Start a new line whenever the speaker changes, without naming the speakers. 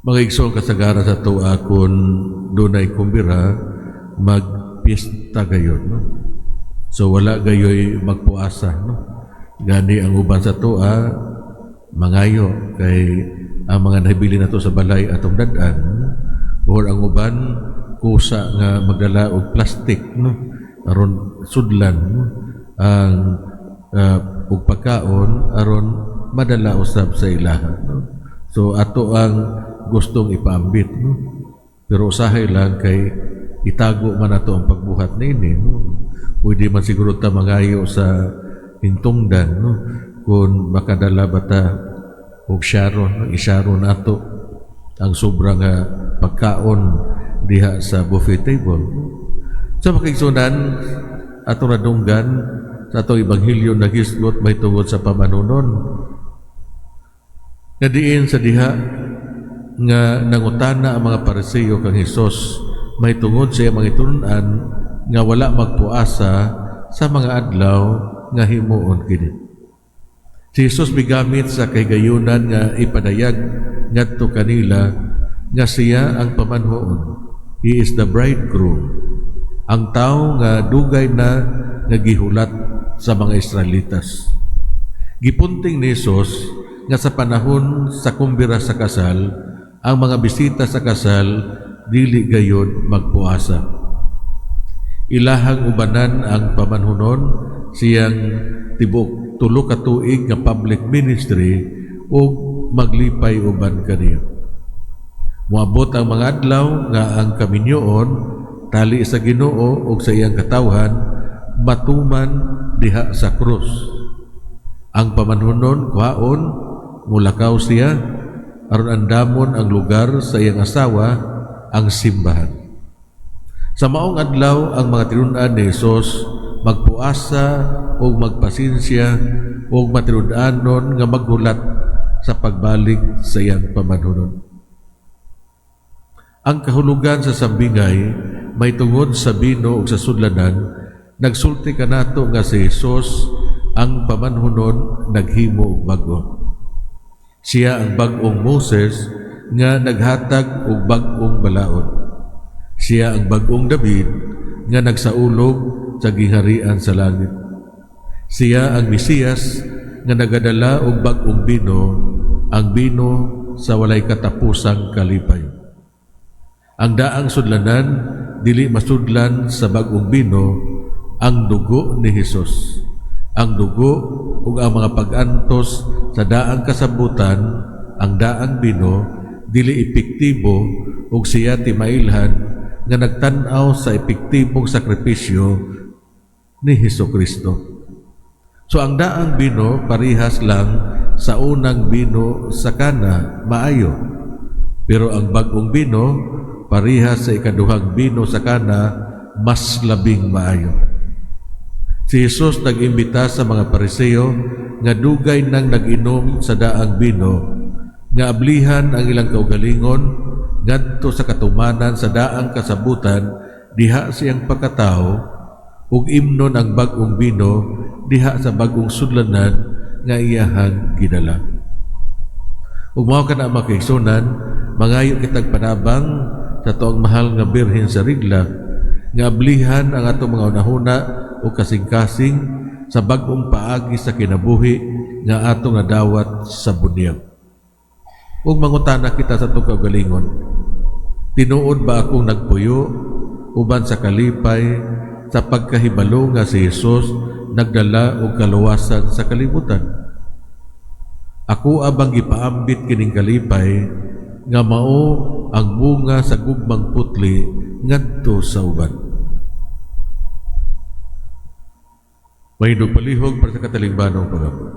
Mga igsoon kasagara sa tuwa kung dunay kumbira, magpista gayon. No? So wala gayoy magpuasa. No? Gani ang uban sa tuwa, mangayo kay ang mga nahibili na to sa balay atong dadan, or ang uban kusa nga magdala og plastic, no? Aron sudlan, no? Ang og pagkaon aron madala usab sa ilaha. No? So ato ang gustong ipaambit, no? Pero usahay lang kay itago man nato ang pagbuhat nini, no? Pwede man siguro ta mangayo sa hintungdan, no? Kung makadala bata og sharon, isharon nato ang sobrang pagkaon diha sa buffet table. Sa makigsunan atong nadunggan sa atong ebanghelyo nagisgot may tungod sa pamanunon. Nga diin sa diha nga nangutana ang mga Pariseo kang Hesus may tungod sa mga itunan nga wala magpuasa sa mga adlaw nga himuon kini. Si Jesus migamit sa kahigayunan nga ipadayag ngadto kanila nga siya ang pamanhoon. He is the bridegroom. Ang tao nga dugay na nagihulat sa mga Israelitas. Gipunting ni Jesus nga sa panahon sa kumbira sa kasal, ang mga bisita sa kasal dili gayon magpuasa. Ilahang ubanan ang pamanhunon siyang tibok 3 ka tuig nga public ministry ug maglipay uban kaniya. Moabot ang mga adlaw nga ang kaminyoon tali sa Ginoo ug sa iyang katawhan matuman diha sa krus. Ang pamanhunon kuhaon mulakaw siya aron andamon ang lugar sa iyang asawa, ang simbahan. Sa maong adlaw ang mga tinunan ni Jesus magpuasa o magpasinsya o matinudanon nga maghulat sa pagbalik sa iyang pamanhunon. Ang kahulugan sa sambingay may tungod sa bino o sa sudlanan, nagsulti kanato nga si Jesus ang pamanhunon naghimo og bag-o. Siya ang bag-ong Moses nga naghatag og bag-ong balaod. Siya ang bag-ong David nga nagsaulog sa gingharian sa langit. Siya ang Mesiyas nga nagadala og bag-ong bino, ang bino sa walay katapusang kalipay. Ang daang sudlanan dili masudlan sa bag-ong bino, ang dugo ni Jesus. Ang dugo ug ang mga pag-antos sa daang kasabutan, ang daang bino dili epektibo ug siya timailhan nga nagtan-aw sa epektibong sakripisyo ni Hesukristo. So ang daang bino parihas lang sa unang bino sa kana, maayo. Pero ang bag-ong bino parihas sa ikaduhang bino sa kana, mas labing maayo. Si Jesus nag-imbita sa mga Pariseo nga dugay nang nag-inom sa daang bino, nga ablihan ang ilang kaugalingon ngadto sa katumanan sa daang kasabutan diha siyang pagkatao, ug imnon ang bag-ong bino diha sa bag-ong sudlanan nga iyahang gidala. Ug mao kana makigsunan, mangayo kitag panabang sa tuang mahal nga birhen sa Rigla nga ablihan ang atong mga unahuna o kasing-kasing sa bag-ong paagi sa kinabuhi nga atong nadawat sa bunyag. Ug mangutana kita sa itong kaugalingon, tinuod ba akong nagpuyo uban sa kalipay sa pagkahibalo nga si Jesus nagdala og kaluwasan sa kalibutan? Ako abang gipaambit kining kalipay nga mao ang bunga sa gugmang putli ngadto sa uban. May nagpalihog para sa katalingbanong pagabot.